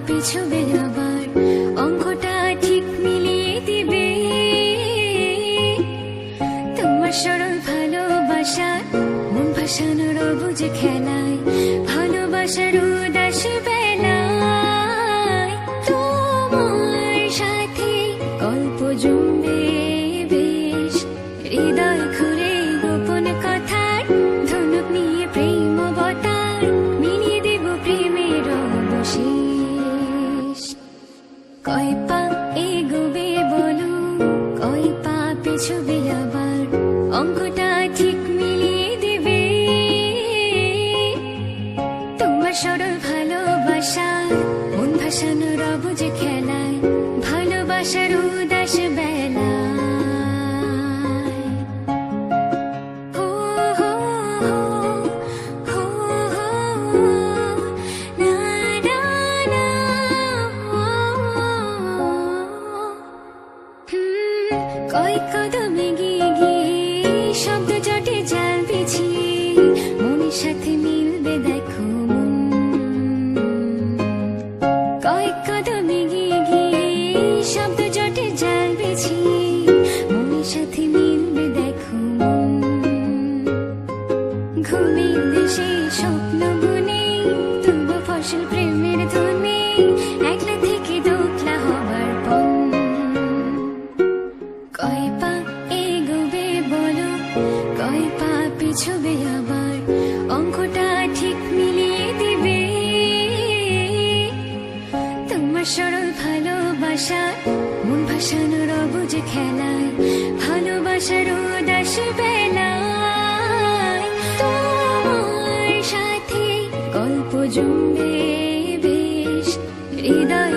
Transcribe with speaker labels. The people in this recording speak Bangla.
Speaker 1: পিছবে আবার অঙ্কটা ঠিক মিলিয়ে দিবে তোমার সরল ভালোবাসা মন ভাসানোর অবুঝ খেলায় ভালোবাসার উদাস বেলায় তোমার সাথে গল্প জমবে বেশ হৃদয় খুলে গোপন কথার ধনুক নিয়ে প্রেম অবতার মিলিয়ে দেব প্রেমের অবশেষ কয় পা এগোবে বলো কয় পা পিছবে আবার অঙ্কটা ঠিক মিলিয়ে দেবে তোমার সরল ভালোবাসা মন ভাসানোর অবুঝ খেলায় ভালোবাসার উদাস বেলায় কয় কদম এগিয়ে গিয়ে শব্দ জটে জাল বিছিয়ে মনের সাথে মিলবে দেখো মন কয় কদম এগিয়ে গিয়ে শব্দ জটে জাল বিছিয়ে মনের সাথে মিলবে দেখো মন ঘুমের দেশে স্বপ্ন বুনে তবু ফসল প্রেমের ধনে একলা থেকে দোকলা হবার পণ কয় পা এগোবে বলো কয় পা পিছবে আবার অঙ্কটা ঠিক মিলিয়ে দিবে তোমার সরল ভালোবাসা মন ভাসানোর অবুঝ খেলায় ভালোবাসার উদাস বেলায় তোমার সাথে গল্প জমবে বেশ হৃদয়